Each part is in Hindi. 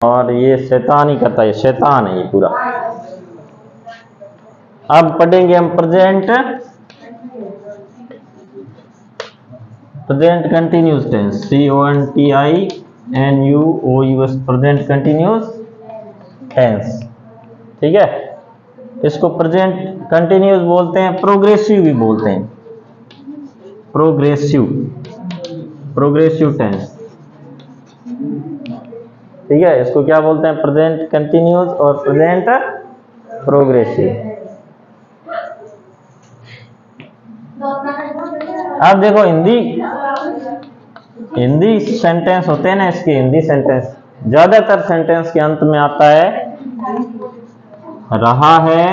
और ये शैतान ही करता है, शैतान है ये पूरा। अब पढ़ेंगे हम present continuous tense, CONTINUOUS, present continuous tense. ठीक है, इसको प्रेजेंट कंटिन्यूस बोलते हैं, प्रोग्रेसिव भी बोलते हैं, प्रोग्रेसिव टेंस। ठीक है, इसको क्या बोलते हैं, प्रेजेंट कंटिन्यूस और प्रेजेंट प्रोग्रेसिव। अब देखो हिंदी सेंटेंस होते हैं ना, इसके हिंदी सेंटेंस ज्यादातर सेंटेंस के अंत में आता है रहा है,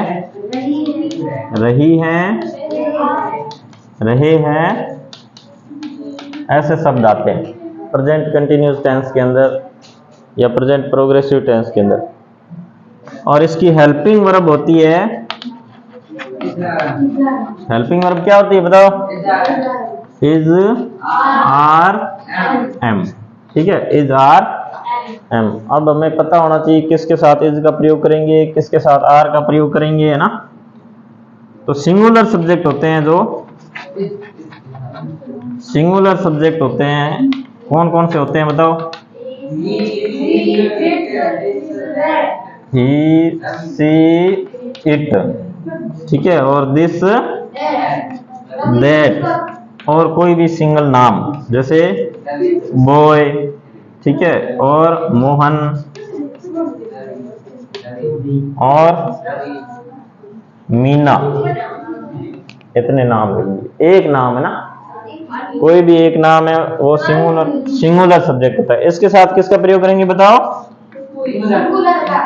रही है, रहे हैं, ऐसे शब्द आते हैं प्रेजेंट कंटिन्यूस टेंस के अंदर या प्रेजेंट प्रोग्रेसिव टेंस के अंदर। और इसकी हेल्पिंग वर्ब होती है, हेल्पिंग वर्ब क्या होती है बताओ, इज आर एम। ठीक है, इज आर एम। अब हमें पता होना चाहिए किसके साथ इज का प्रयोग करेंगे, किसके साथ आर का प्रयोग करेंगे, है ना। तो सिंगुलर सब्जेक्ट होते हैं, जो सिंगुलर सब्जेक्ट होते हैं कौन कौन से होते हैं बताओ, ही, सी, इट। ठीक है, और दिस, दैट, और कोई भी सिंगल नाम जैसे बॉय, ठीक है, और मोहन, और मीना, इतने नाम लेंगे। एक नाम है ना, कोई भी एक नाम है वो सिंगुलर सब्जेक्ट होता है। इसके साथ किसका प्रयोग करेंगे बताओ,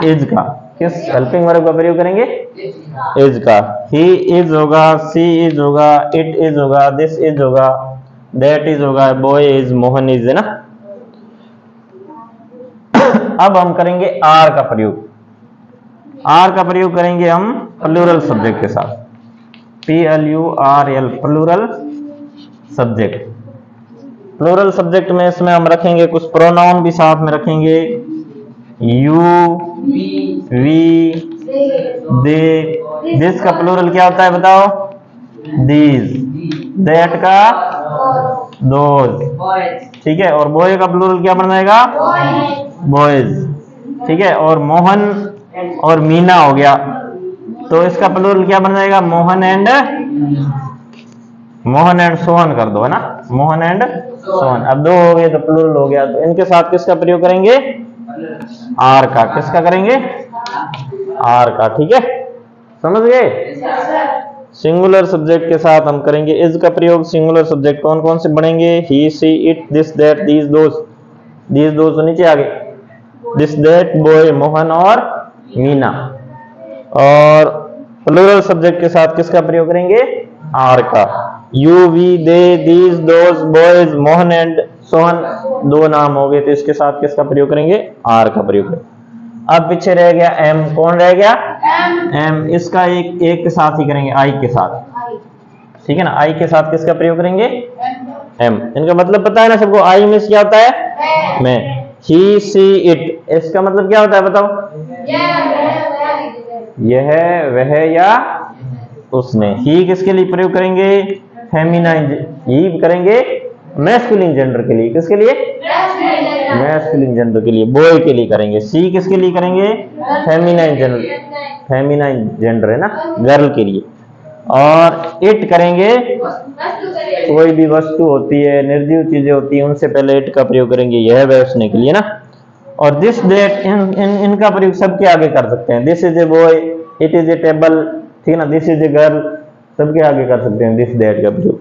इज का। किस हेल्पिंग वर्ब का प्रयोग करेंगे, इज का। ही इज होगा, सी इज होगा, इट इज होगा, दिस इज होगा, दैट इज होगा, बॉय इज, मोहन इज, है ना। अब हम करेंगे आर का प्रयोग। आर का प्रयोग करेंगे हम प्लूरल सब्जेक्ट के साथ, PLURL, plural subject. Plural subject में इसमें हम रखेंगे कुछ प्रोनाउन भी साथ में रखेंगे, यू, वी, दे। दिस का प्लूरल क्या होता है बताओ, दीज। दैट का दोज। ठीक है, और बॉय का प्लूरल क्या बन जाएगा, बॉयज। ठीक है, और मोहन और मीना हो गया, तो इसका प्लूरल क्या बन जाएगा, मोहन एंड सोहन कर दो, है ना, मोहन एंड सोहन। अब दो हो गए तो प्लूरल हो गया, तो इनके साथ किसका प्रयोग करेंगे, आर का। किसका करेंगे, आर का। ठीक है, समझ गए। सिंगुलर सब्जेक्ट के साथ हम करेंगे इज का प्रयोग। सिंगुलर सब्जेक्ट कौन कौन से बनेंगे, he, she, it, this, that, these, those. These, those तो नीचे आ गए, दिस, दैट, बॉय, मोहन और मीना। और प्लूरल सब्जेक्ट के साथ किसका प्रयोग करेंगे, आर का। You, we, they, these, those, boys, Mohan and Sohan, दो नाम हो गए, तो इसके साथ किसका प्रयोग करेंगे, आर का प्रयोग करेंगे। अब पीछे रह गया एम। कौन रह गया, एम। इसका एक के साथ ही करेंगे, आई के साथ। ठीक है ना, आई के साथ किसका प्रयोग करेंगे, एम। इनका मतलब पता है ना सबको, आई मींस क्या होता है, मैं। ही, सी, इट, इसका मतलब क्या होता है बताओ, यह, वह या उसने। ही किसके लिए प्रयोग करेंगे, फेमिनाइन। ही करेंगे मैस्कुलिन जेंडर के लिए। किसके लिए, मैस्कुलिन जेंडर के लिए, बॉय के लिए करेंगे। सी किसके लिए करेंगे, फेमिनाइन जेंडर, फेमिनाइन जेंडर है ना, गर्ल के लिए। और इट करेंगे, कोई भी वस्तु होती है, निर्जीव चीजें होती है, उनसे पहले इट का प्रयोग करेंगे, यह वह उसने के लिए ना। और दिस, दैट, इनका प्रयोग सबके आगे कर सकते हैं। This is a boy, it is a table, ठीक है ना, दिस इज ए गर्ल, सबके आगे कर सकते हैं दिस, दैट का प्रयोग।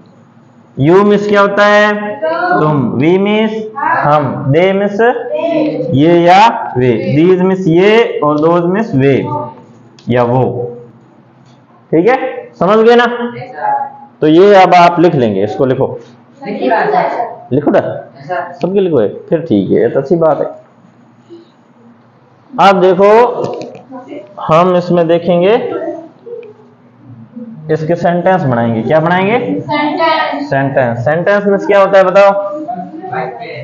यू मिस क्या होता है, तुम। वी मिस हम। दे मिस ये या वे। दीज मिस ये, और दोज मिस वे या वो। ठीक है, समझ गए ना। तो ये अब आप लिख लेंगे, इसको लिखो, लिखो ना, सबके लिखो, फिर ठीक है, तो अच्छी बात है। अब देखो, हम इसमें देखेंगे, इसके सेंटेंस बनाएंगे। क्या बनाएंगे, सेंटेंस। सेंटेंस में क्या होता है बताओ,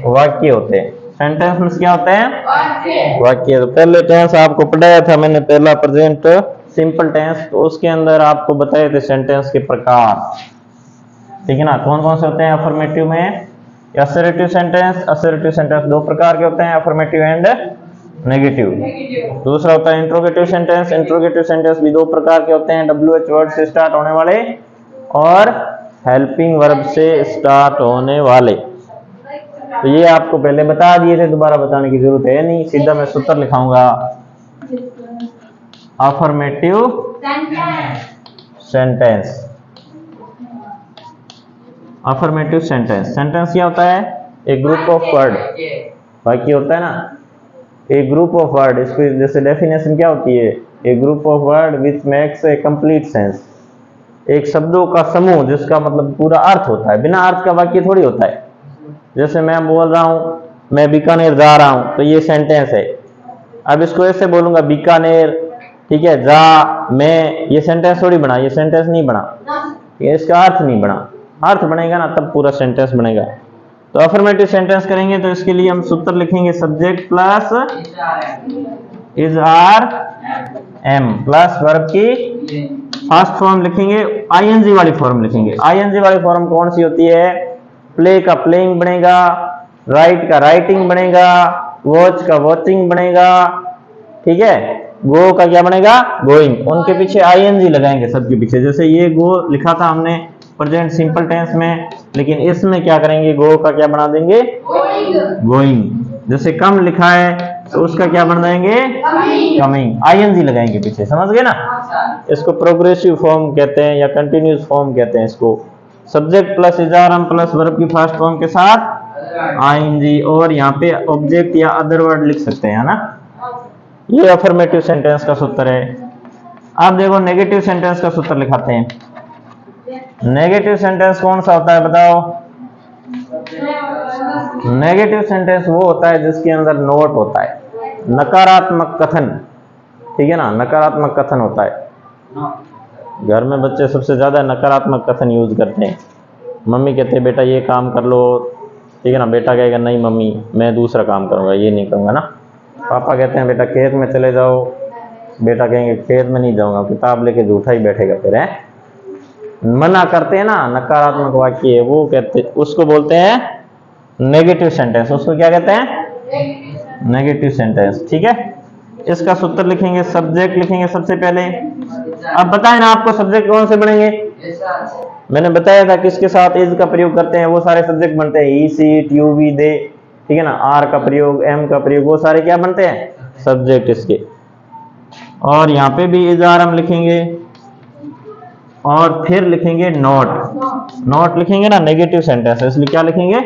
वाक्य होते हैं। सेंटेंस में क्या होते हैं? वाक्य। तो पहले टेंस आपको पढ़ाया था मैंने, पहला प्रेजेंट सिंपल टेंस, तो उसके अंदर आपको बताए थे सेंटेंस के प्रकार, ठीक है ना, कौन कौन से होते हैं अफर्मेटिव में। असर्टिव सेंटेंस, असर्टिव सेंटेंस दो प्रकार के होते हैं, अफर्मेटिव एंड नेगेटिव। दूसरा होता है इंट्रोगेटिव सेंटेंस, इंट्रोगेटिव सेंटेंस भी दो प्रकार के होते हैं, WH वर्ड से स्टार्ट होने वाले और हेल्पिंग वर्ब से स्टार्ट होने वाले। तो ये आपको पहले बता दिए थे, दोबारा बताने की जरूरत है नहीं, सीधा मैं सूत्र लिखाऊंगा। Affirmative sentence, affirmative sentence, sentence क्या होता है? एक ग्रुप ऑफ वर्ड, वाक्य होता है ना, एक ग्रुप ऑफ वर्ड। इसकी जैसे डेफिनेशन क्या होती है? A group of word which makes a complete sense, एक शब्दों का समूह जिसका मतलब पूरा अर्थ होता है, बिना अर्थ का वाक्य थोड़ी होता है। जैसे मैं बोल रहा हूं मैं बीकानेर जा रहा हूं, तो ये सेंटेंस है। अब इसको ऐसे बोलूंगा बीकानेर, ठीक है, जा मैं, ये सेंटेंस थोड़ी बना, ये सेंटेंस नहीं बना, ये इसका अर्थ नहीं बना। अर्थ बनेगा ना तब पूरा सेंटेंस बनेगा। तो अफर्मेटिव सेंटेंस करेंगे तो इसके लिए हम सूत्र लिखेंगे subject plus is are am plus verb की फर्स्ट फॉर्म लिखेंगे, आईएनजी वाली फॉर्म लिखेंगे। आईएनजी वाली फॉर्म कौन सी होती है? प्ले का प्लेइंग बनेगा, राइट का राइटिंग बनेगा, वॉच का वॉचिंग बनेगा, ठीक है, गो का क्या बनेगा? गोइंग। उनके पीछे आईएनजी लगाएंगे सबके पीछे। जैसे ये गो लिखा था हमने प्रेजेंट सिंपल टेंस में, लेकिन इसमें क्या करेंगे? गो का क्या बना देंगे? गोइंग। जैसे कम लिखा है तो उसका क्या बना देंगे? कमिंग। आईएनजी लगाएंगे पीछे, समझ गए ना? इसको प्रोग्रेसिव फॉर्म कहते हैं या कंटिन्यूअस फॉर्म कहते हैं इसको। सब्जेक्ट प्लस इजारम प्लस वर्ब की फर्स्ट फॉर्म के साथ आईएनजी, और यहाँ पे ऑब्जेक्ट या अदर वर्ड लिख सकते हैं ना। ये अफर्मेटिव सेंटेंस का सूत्र है। आप देखो नेगेटिव सेंटेंस का सूत्र लिखाते हैं। नेगेटिव सेंटेंस कौन सा होता है बताओ? नेगेटिव सेंटेंस वो होता है जिसके अंदर नोट होता है, नकारात्मक कथन, ठीक है ना, नकारात्मक कथन होता है। घर में बच्चे सबसे ज्यादा नकारात्मक कथन यूज करते हैं। मम्मी कहते हैं बेटा ये काम कर लो, ठीक है ना, बेटा कहेगा नहीं मम्मी मैं दूसरा काम करूंगा, ये नहीं करूंगा ना। पापा कहते हैं बेटा खेत में चले जाओ, बेटा कहेंगे खेत में नहीं जाऊंगा, किताब लेके झूठा ही बैठेगा फिर, है। मना करते हैं ना, नकारात्मक वाक्य, वो कहते, उसको बोलते हैं नेगेटिव सेंटेंस। उसको क्या कहते हैं? नेगेटिव सेंटेंस, ठीक है। इसका सूत्र लिखेंगे, सब्जेक्ट लिखेंगे सबसे पहले। अब बताएं ना आपको सब्जेक्ट कौन से बनेंगे? मैंने बताया था किसके साथ इज का प्रयोग करते हैं, वो सारे सब्जेक्ट बनते हैं। ही, सी, इट, यू, वी, दे, ठीक है ना, आर का प्रयोग, एम का प्रयोग, वो सारे क्या बनते हैं? सब्जेक्ट इसके। और यहाँ पे भी इज आर हम लिखेंगे, और फिर लिखेंगे नॉट। नॉट लिखेंगे ना, नेगेटिव सेंटेंस है इसलिए क्या लिखेंगे?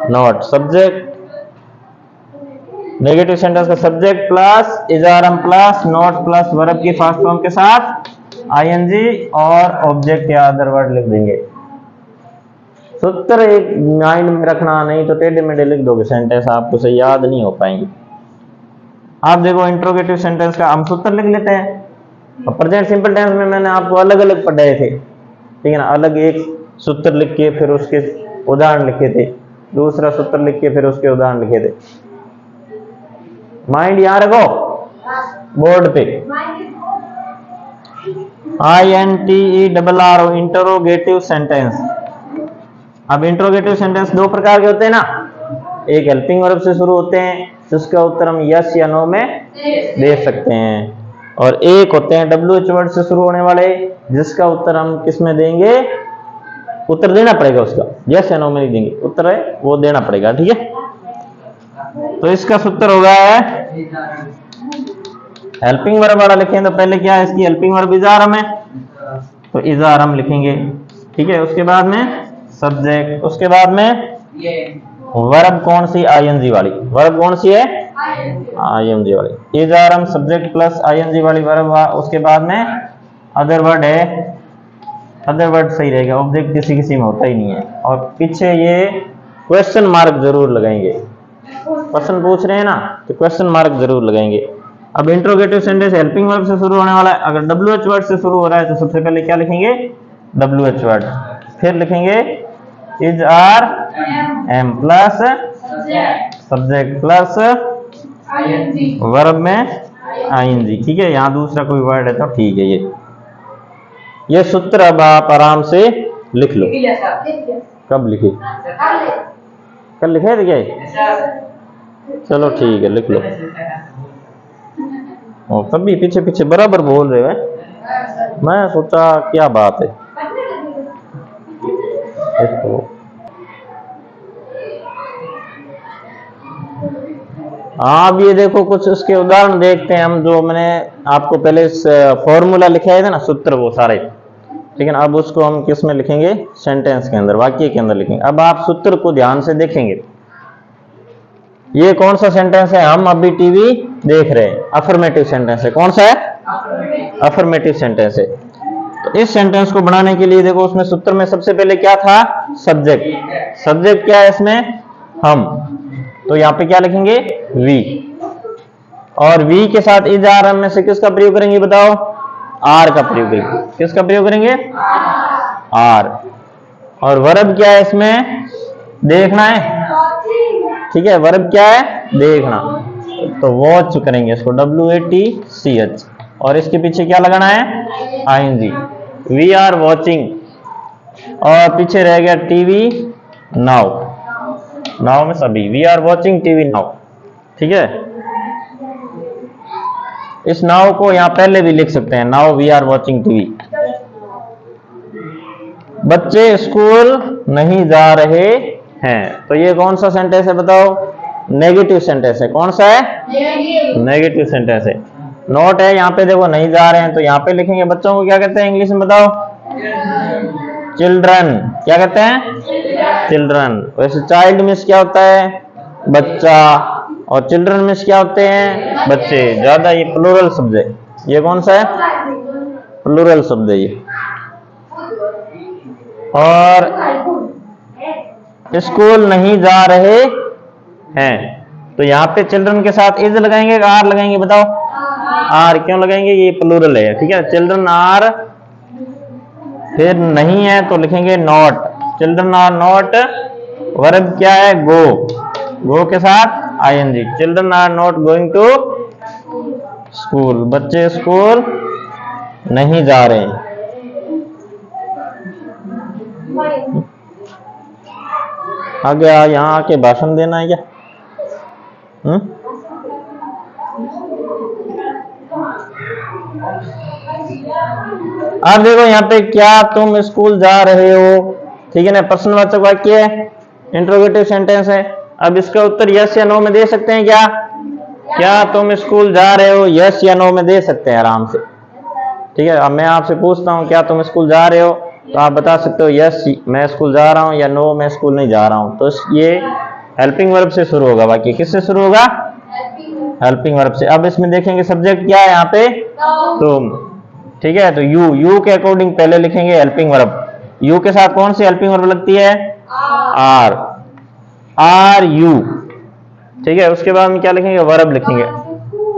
नॉट। सब्जेक्ट, नेगेटिव सेंटेंस का subject plus इजारम plus not plus verb की फर्स्ट फॉर्म के साथ आईएनजी और ऑब्जेक्ट या अदर वर्ड लिख देंगे। सूत्र एक माइंड में रखना, नहीं तो टेढ़े मेढ़े लिख दोगे सेंटेंस, आपको से याद नहीं हो पाएंगे। आप देखो इंट्रोगेटिव सेंटेंस का हम सूत्र लिख लेते हैं। और प्रेजेंट सिंपल टेंस में मैंने आपको अलग अलग पढ़ाए थे, ठीक है ना, अलग एक सूत्र लिख के फिर उसके उदाहरण लिखे थे, दूसरा सूत्र लिख के फिर उसके उदाहरण लिखे थे। माइंड यहां रखो बोर्ड पे। INTERRO interrogative sentence. अब इंटरोगेटिव सेंटेंस दो प्रकार के होते हैं ना, एक हेल्पिंग वर्ब से शुरू होते हैं जिसका उत्तर हम यस या नो में दे सकते हैं, और एक होते हैं WH वर्ड से शुरू होने वाले जिसका उत्तर हम किस में देंगे? उत्तर देना पड़ेगा उसका, यस या नो में नहीं देंगे, उत्तर है वो देना पड़ेगा, ठीक है। तो इसका सूत्र होगा हेल्पिंग वर्ब वाला लिखें तो पहले क्या है इसकी? हेल्पिंग वर्ब इजारम है, तो इजारम लिखेंगे, ठीक है। उसके बाद में सब्जेक्ट, उसके बाद में वर्ब कौन सी? आईएनजी वाली। वर्ब कौन सी है? आईएनजी वाली। इजारम सब्जेक्ट प्लस आईएनजी वाली वर्ब, उसके बाद में अदर वर्ड है, अदर वर्ड सही रहेगा, ऑब्जेक्ट किसी किसी में होता ही नहीं है। और पीछे ये क्वेश्चन मार्क जरूर लगाएंगे, क्वेश्चन पूछ रहे हैं ना तो क्वेश्चन मार्क जरूर लगाएंगे। अब इंट्रोगेटिव सेंटेंस हेल्पिंग वर्ब से शुरू होने वाला है, अगर WH वर्ड से शुरू हो रहा है तो सबसे पहले क्या लिखेंगे? WH वर्ड, फिर लिखेंगे is are am plus subject plus verb में आईएनजी। ठीक है, यहाँ दूसरा कोई वर्ड है तो ठीक है। ये सूत्र अब आप आराम से लिख लो। कब लिखे? कल लिखे थे क्या? चलो ठीक है, लिख लो। और सभी पीछे पीछे बराबर बोल रहे हैं। मैं सोचा क्या बात है इसको। अब ये देखो कुछ उसके उदाहरण देखते हैं हम, जो मैंने आपको पहले फॉर्मूला लिखाया था ना, सूत्र वो सारे, ठीक है ना। अब उसको हम किस में लिखेंगे? सेंटेंस के अंदर, वाक्य के अंदर लिखेंगे। अब आप सूत्र को ध्यान से देखेंगे। ये कौन सा सेंटेंस है? हम अभी टीवी देख रहे हैं, अफर्मेटिव सेंटेंस है। कौन सा है? अफर्मेटिव सेंटेंस है। तो इस सेंटेंस को बनाने के लिए देखो, उसमें सूत्र में सबसे पहले क्या था? सब्जेक्ट। सब्जेक्ट क्या है इसमें? हम। तो यहाँ पे क्या लिखेंगे? वी। और वी के साथ इज आर हम में से किसका प्रयोग करेंगे बताओ? आर का प्रयोग करेंगे। किसका प्रयोग करेंगे? आर। और वर्ब क्या है इसमें? देखना है। ठीक है, वर्ब क्या है? देखना। तो वॉच करेंगे इसको, WATCH। और इसके पीछे क्या लगाना है? ING। We are watching. और पीछे रह गया टीवी नाउ। नाउ में सभी, we are watching TV now. ठीक है, इस नाउ को यहां पहले भी लिख सकते हैं, now we are watching TV. बच्चे स्कूल नहीं जा रहे हैं। तो ये कौन सा सेंटेंस है बताओ? नेगेटिव सेंटेंस है। कौन सा है? नेगेटिव सेंटेंस है। नोट है यहाँ पे देखो, नहीं जा रहे हैं, तो यहाँ पे लिखेंगे बच्चों को क्या कहते हैं इंग्लिश में बताओ? चिल्ड्रन। क्या कहते हैं? चिल्ड्रन। वैसे चाइल्ड मीन्स क्या होता है? बच्चा। और चिल्ड्रन मीन्स क्या होते हैं? बच्चे। ज्यादा ये प्लूरल शब्द है। ये कौन सा है? प्लूरल शब्द है ये। और स्कूल नहीं जा रहे हैं, तो यहाँ पे चिल्ड्रन के साथ इज लगाएंगे, आर लगाएंगे बताओ? आर। क्यों लगाएंगे? ये प्लूरल है। ठीक है, चिल्ड्रन आर। फिर नहीं है तो लिखेंगे not. Children are not. Verb क्या है? गो। गो के साथ ING। Children are not going to school. बच्चे स्कूल नहीं जा रहे। आगे यहाँ आके भाषण देना है क्या? अब देखो यहाँ पे, क्या तुम स्कूल जा रहे हो? ठीक है ना, प्रश्नवाचक वाक्य है, इंट्रोगेटिव सेंटेंस है। अब इसका उत्तर यस या नो में दे सकते हैं क्या? क्या तुम स्कूल जा रहे हो? यस या नो में दे सकते हैं आराम से। ठीक है, अब मैं आपसे पूछता हूँ क्या तुम स्कूल जा रहे हो, तो आप बता सकते हो यस मैं स्कूल जा रहा हूँ, या नो मैं स्कूल नहीं जा रहा हूँ। तो ये हेल्पिंग वर्ब से शुरू होगा। वाक्य किससे शुरू होगा? हेल्पिंग वर्ब से। अब इसमें देखेंगे सब्जेक्ट क्या है यहाँ पे? तुम। ठीक है, तो यू के अकॉर्डिंग पहले लिखेंगे हेल्पिंग वर्ब। यू के साथ कौन सी हेल्पिंग वर्ब लगती है? आर। Are you. ठीक है, उसके बाद में क्या लिखेंगे? वर्ब लिखेंगे।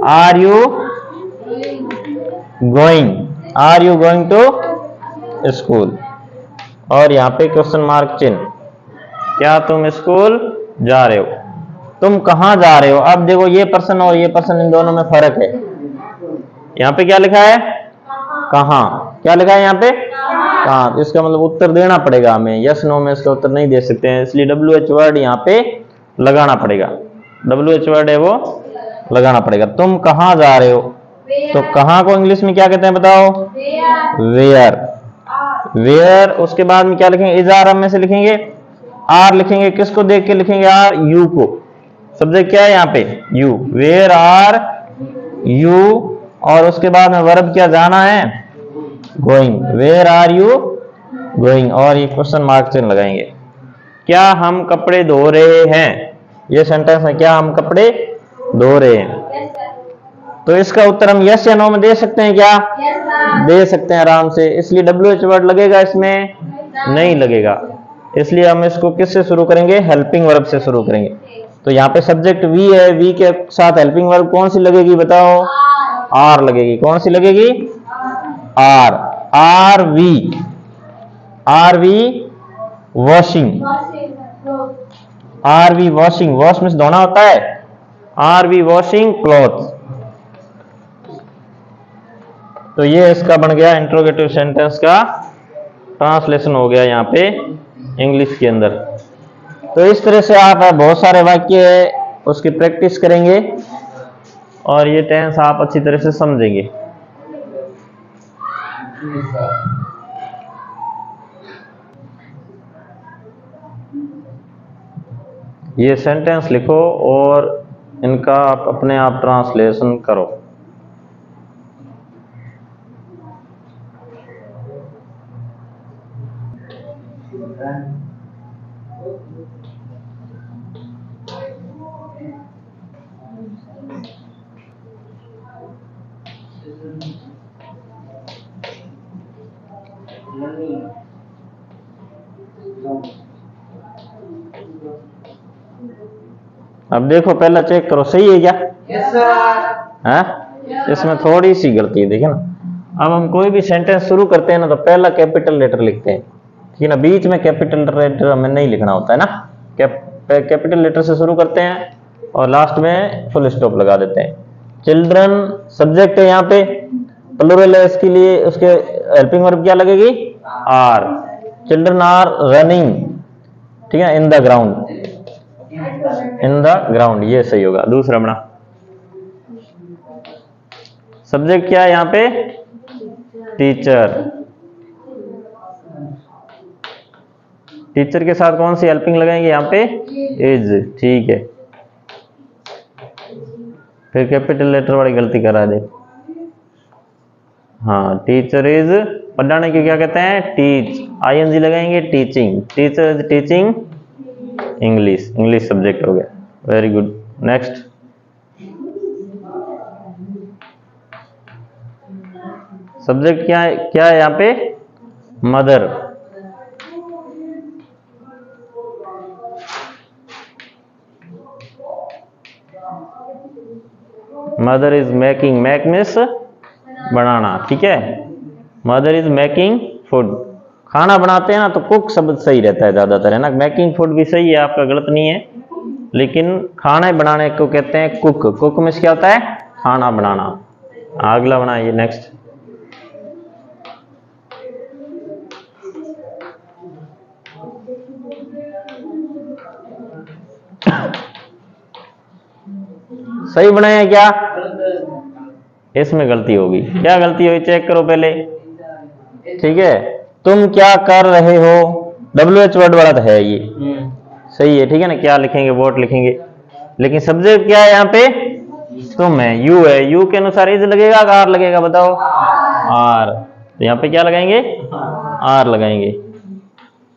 Are you going? Are you going to school? और यहाँ पे क्वेश्चन मार्क चिन्ह। क्या तुम स्कूल जा रहे हो? तुम कहाँ जा रहे हो? अब देखो, ये पर्सन और ये पर्सन, इन दोनों में फर्क है। यहाँ पे क्या लिखा है? कहाँ। क्या लिखा है यहाँ पे? कहाँ। इसका मतलब उत्तर देना पड़ेगा हमें। यस नो में इसका उत्तर नहीं दे सकते हैं, इसलिए WH वर्ड यहाँ पे लगाना पड़ेगा। WH वर्ड है वो लगाना पड़ेगा। तुम कहाँ जा रहे हो? तो कहाँ को इंग्लिश में क्या कहते हैं बताओ? वेयर। वेयर। उसके बाद में क्या लिखेंगे? इज आर में से लिखेंगे, आर लिखेंगे। किसको देख के लिखेंगे? आर यू को। सब्जेक्ट क्या है यहाँ पे? यू। Where are you. और उसके बाद में वर्ब क्या? जाना है, going. Where are you going. और ये क्वेश्चन मार्क चिन्ह लगाएंगे। क्या हम कपड़े धो रहे हैं? ये सेंटेंस है, क्या हम कपड़े धो रहे हैं। तो इसका उत्तर हम यस या नो में दे सकते हैं क्या? दे सकते हैं आराम से। इसलिए WH वर्ड लगेगा इसमें? नहीं लगेगा। इसलिए हम इसको किससे शुरू करेंगे? हेल्पिंग वर्ब से शुरू करेंगे। तो यहाँ पे सब्जेक्ट वी है, वी के साथ हेल्पिंग वर्ब कौन सी लगेगी बताओ? आर लगेगी। कौन सी लगेगी? Are. Are we. Are we washing? Are we washing, wash में धोना होता है, आर वी वॉशिंग क्लॉथ। तो ये इसका बन गया इंट्रोगेटिव सेंटेंस का ट्रांसलेशन हो गया यहाँ पे इंग्लिश के अंदर। तो इस तरह से आप बहुत सारे वाक्य उसकी प्रैक्टिस करेंगे और ये टेंस आप अच्छी तरह से समझेंगे। ये सेंटेंस लिखो और इनका आप अपने आप ट्रांसलेशन करो। अब देखो पहला चेक करो सही है क्या? Yes sir. है इसमें थोड़ी सी गलती है, देखिए ना। अब हम कोई भी सेंटेंस शुरू करते हैं ना तो पहला कैपिटल लेटर लिखते हैं, ठीक है ना। बीच में कैपिटल लेटर हमें नहीं लिखना होता है ना। कैपिटल लेटर से शुरू करते हैं और लास्ट में फुल स्टॉप लगा देते हैं। चिल्ड्रन सब्जेक्ट है यहाँ पे, प्लूरल है, इसके लिए उसके हेल्पिंग वर्ब क्या लगेगी? आर। चिल्ड्रन आर रनिंग, ठीक है, in the ground, in the ground, ये सही होगा। दूसरा बना सब्जेक्ट क्या है यहाँ पे? टीचर। टीचर के साथ कौन सी हेल्पिंग लगाएंगे यहाँ पे? इज, ठीक है। फिर कैपिटल लेटर वाली गलती करा दे। हाँ, टीचर इज पढ़ाने की क्या कहते हैं? टीच, आईएनजी लगाएंगे, teaching. Teacher is teaching English, English subject हो गया। Very good. नेक्स्ट सब्जेक्ट क्या है? क्या है यहाँ पे? Mother. Mother is making, make means बनाना, ठीक है। मदर इज मेकिंग फूड, खाना बनाते हैं ना तो कुक शब्द सही रहता है ज्यादातर, है ना। मेकिंग फूड भी सही है आपका, गलत नहीं है, लेकिन खाना बनाने को कहते हैं कुक। कुक मीन्स क्या होता है? खाना बनाना। अगला बनाइए नेक्स्ट। सही बनाया क्या? इसमें गलती होगी। क्या गलती हुई चेक करो पहले, ठीक है। तुम क्या कर रहे हो, WH वर्ड वाला तो है ये, सही है, ठीक है ना। क्या लिखेंगे? वॉट लिखेंगे। लेकिन सब्जेक्ट क्या है यहाँ पे? तुम है, यू है। यू के अनुसार इज लगेगा, आर लगेगा, बताओ? आर। तो यहाँ पे क्या लगाएंगे? आर लगाएंगे।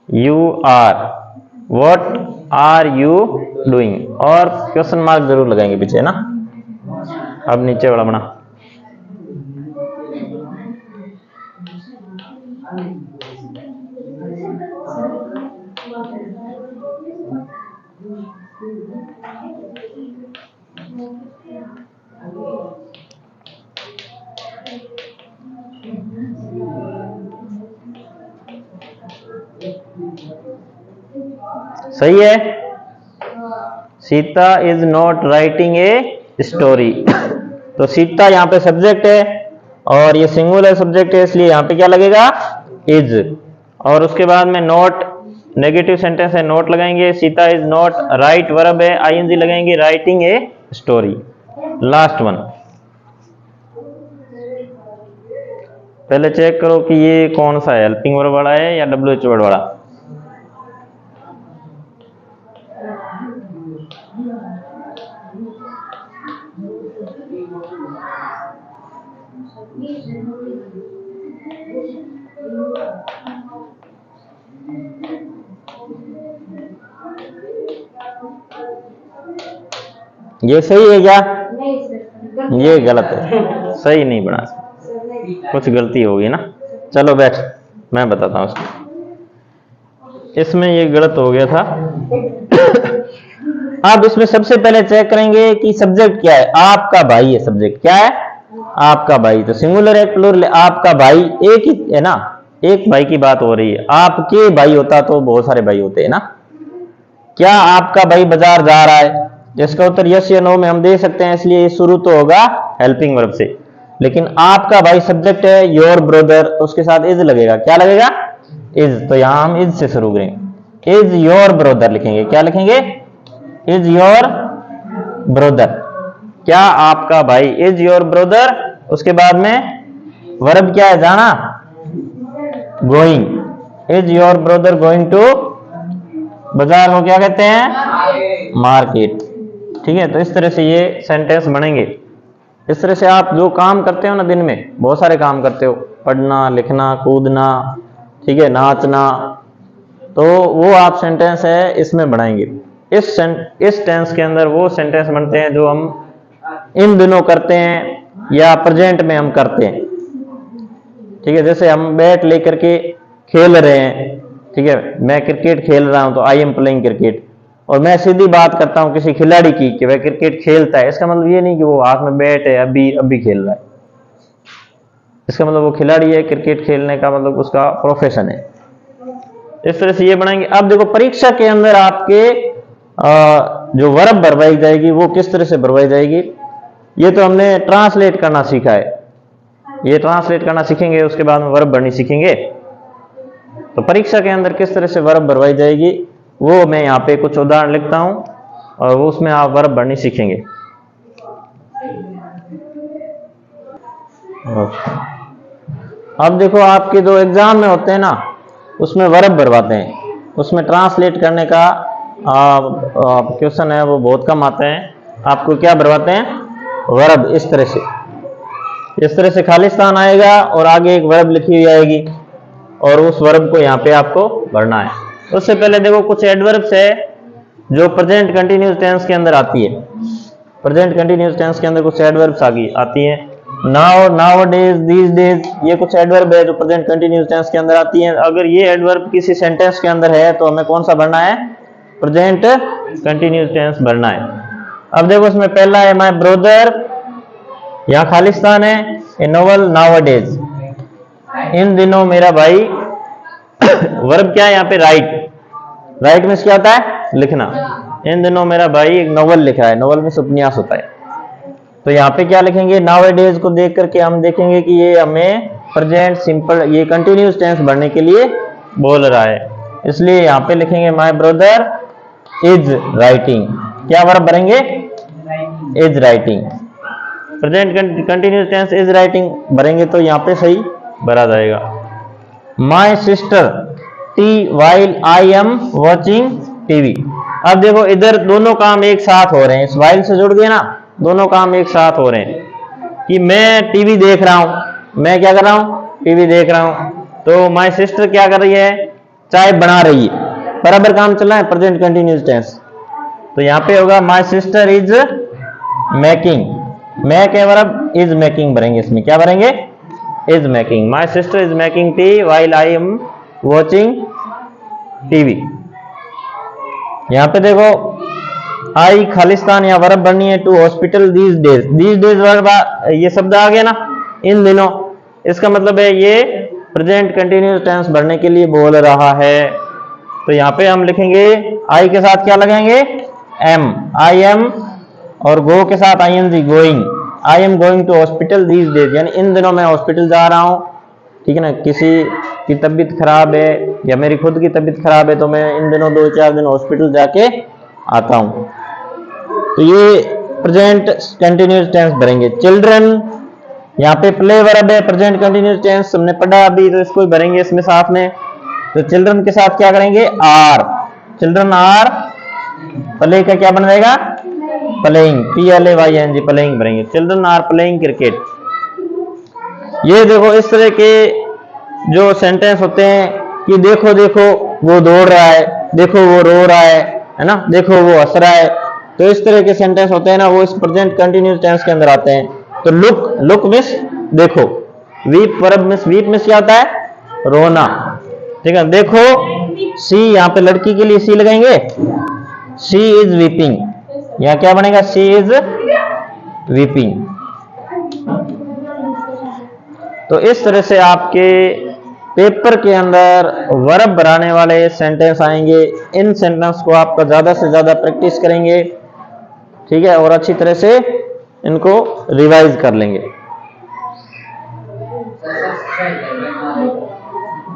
You are, what are you doing, और क्वेश्चन मार्क जरूर लगाएंगे पीछे, है ना। अब नीचे वाला बना सही है। Sita is not writing a story. तो सीता यहाँ पे सब्जेक्ट है और ये सिंगुलर सब्जेक्ट है, इसलिए यहाँ पे क्या लगेगा? इज। और उसके बाद में नॉट, नेगेटिव सेंटेंस है, नॉट लगाएंगे। Sita is not, right verb है, आईएनजी लगाएंगे, writing a story. Last one, पहले चेक करो कि ये कौन सा है, हेल्पिंग वर्ब वाला है या WH वर्ड वाला। ये सही है क्या? नहीं सर, ये गलत है, सही नहीं बना, कुछ गलती होगी ना। चलो बैठ, मैं बताता हूँ उसको। इसमें ये गलत हो गया था। आप इसमें सबसे पहले चेक करेंगे कि सब्जेक्ट क्या है। आपका भाई है सब्जेक्ट, क्या है? आपका भाई। तो सिंगुलर है, प्लूरल है? आपका भाई एक ही है ना, एक भाई की बात हो रही है। आपके भाई होता तो बहुत सारे भाई होते हैं ना, क्या आपका भाई बाजार जा रहा है? इसका उत्तर यस या नो में हम दे सकते हैं, इसलिए शुरू तो होगा हेल्पिंग वर्ब से। लेकिन आपका भाई सब्जेक्ट है, योर ब्रदर, तो उसके साथ इज लगेगा। क्या लगेगा? इज। तो यहां हम इज से शुरू करेंगे। इज योर ब्रदर लिखेंगे। क्या लिखेंगे? Is your brother. क्या आपका भाई? Is your brother. उसके बाद में वर्ब क्या है? जाना, going. Is your brother going to, बाजार को क्या कहते हैं? मार्केट। ठीक है, तो इस तरह से ये सेंटेंस बनेंगे। इस तरह से आप जो काम करते हो ना, दिन में बहुत सारे काम करते हो, पढ़ना, लिखना, कूदना, ठीक है, नाचना, तो वो आप सेंटेंस है इसमें बनाएंगे। इस टेंस के अंदर वो सेंटेंस बनते हैं जो हम इन दिनों करते हैं या प्रेजेंट में हम करते हैं। ठीक है, जैसे हम बैट लेकर के खेल रहे हैं, ठीक है, मैं क्रिकेट खेल रहा हूं तो आई एम प्लेइंग क्रिकेट। और मैं सीधी बात करता हूं किसी खिलाड़ी की कि वह क्रिकेट खेलता है, इसका मतलब ये नहीं कि वो हाथ में बैट है अभी खेल रहा है। इसका मतलब वो खिलाड़ी है, क्रिकेट खेलने का मतलब उसका प्रोफेशन है। इस तरह से ये बनाएंगे। अब देखो परीक्षा के अंदर आपके जो वर्ब भरवाई जाएगी वो किस तरह से भरवाई जाएगी, ये तो हमने ट्रांसलेट करना सीखा है। ये ट्रांसलेट करना सीखेंगे, उसके बाद में वर्ब भरनी सीखेंगे। तो परीक्षा के अंदर किस तरह से वर्ब भरवाई जाएगी वो मैं यहाँ पे कुछ उदाहरण लिखता हूं और वो उसमें आप वर्ब भरनी सीखेंगे। अब देखो आपके जो एग्जाम में होते हैं ना, उसमें वर्ब भरवाते हैं, उसमें ट्रांसलेट करने का क्वेश्चन है वो बहुत कम आते हैं। आपको क्या भरवाते हैं? वर्ब। इस तरह से खालिस्तान आएगा और आगे एक वर्ब लिखी हुई आएगी और उस वर्ब को यहाँ पे आपको भरना है। उससे पहले देखो कुछ एडवर्ब्स है जो प्रेजेंट कंटिन्यूअस टेंस के अंदर आती है। प्रेजेंट कंटिन्यूअस टेंस के अंदर कुछ एडवर्ब्स आती हैं। नाउ, नाउअडेज, दीस डेज, ये कुछ एडवर्ब है जो प्रेजेंट कंटिन्यूअस टेंस के अंदर आती हैं। अगर ये एडवर्ब किसी सेंटेंस के अंदर है तो हमें कौन सा भरना है? प्रेजेंट कंटिन्यूअस टेंस भरना है। अब देखो इसमें पहला है माय ब्रदर, यहाँ खालिस्तान है। ए नोवेल, नाउअडेज, इन दिनों मेरा भाई। वर्ब क्या है यहाँ पे? राइट। राइट मींस क्या होता है? लिखना। इन दिनों मेरा भाई एक नोवेल लिखा है। नोवेल में उपन्यास होता है। तो यहाँ पे क्या लिखेंगे? नाउअडेज को देख करके हम देखेंगे कि ये हमें प्रेजेंट सिंपल, ये कंटिन्यूअस टेंस भरने के लिए बोल रहा है, इसलिए यहाँ पे लिखेंगे माय ब्रदर इज राइटिंग। क्या वर्ब भरेंगे? Is writing. Present continuous tense is writing भरेंगे तो यहाँ पे सही भरा जाएगा। My sister tea while I am watching TV. अब देखो इधर दोनों काम एक साथ हो रहे हैं, इस वाइल से जुड़ गए ना, दोनों काम एक साथ हो रहे हैं कि मैं टीवी देख रहा हूं। मैं क्या कर रहा हूं? टीवी देख रहा हूं। तो माय सिस्टर क्या कर रही है? चाय बना रही है। बराबर काम चल रहा है, प्रेजेंट कंटिन्यूअस टेंस। तो यहाँ पे होगा my sister is making. Make है वर्ब, इज मेकिंग भरेंगे इसमें। क्या भरेंगे? Is making. My sister is making tea while I am watching TV. यहाँ पे देखो आई खालिस्तान या वर्ब बननी है to hospital these days. These days verb ये शब्द आ गया ना, इन दिनों। इसका मतलब है ये प्रेजेंट कंटिन्यूअस टेंस भरने के लिए बोल रहा है। तो यहाँ पे हम लिखेंगे आई के साथ क्या लगाएंगे? एम। आई एम और गो के साथ ING, going. I am going to hospital these days, यानी इन दिनों मैं हॉस्पिटल जा रहा हूँ। ठीक है ना, किसी की तबीयत खराब है या मेरी खुद की तबीयत खराब है तो मैं इन दिनों 2-4 दिन हॉस्पिटल जाके आता हूँ। तो ये प्रेजेंट कंटिन्यूअस टेंस भरेंगे। चिल्ड्रन, यहाँ पे प्ले वर्ब है, प्रेजेंट कंटिन्यूअस टेंस हमने पढ़ा अभी, तो इसको भरेंगे इसमें साथ में। तो चिल्ड्रन के साथ क्या करेंगे? आर। Children are. प्ले का क्या बन जाएगा? प्लेइंग, PLAYNG, प्लेइंग भरेंगे। Children are playing cricket. ये देखो इस तरह के जो सेंटेंस होते हैं कि देखो देखो वो दौड़ रहा है, देखो वो रो रहा है ना, देखो वो हंस रहा है। तो इस तरह के सेंटेंस होते हैं ना, वो इस प्रेजेंट कंटिन्यूअस टेंस के अंदर आते हैं। तो लुक, लुक मिस देखो। Weep verb miss, weep miss क्या होता है? रोना। ठीक है, देखो सी, यहाँ पे लड़की के लिए सी लगाएंगे। शी इज वीपिंग, यहाँ क्या बनेगा? She is weeping. तो इस तरह से आपके पेपर के अंदर वर्ब बनाने वाले सेंटेंस आएंगे। इन सेंटेंस को आपका ज्यादा से ज्यादा प्रैक्टिस करेंगे, ठीक है, और अच्छी तरह से इनको रिवाइज कर लेंगे।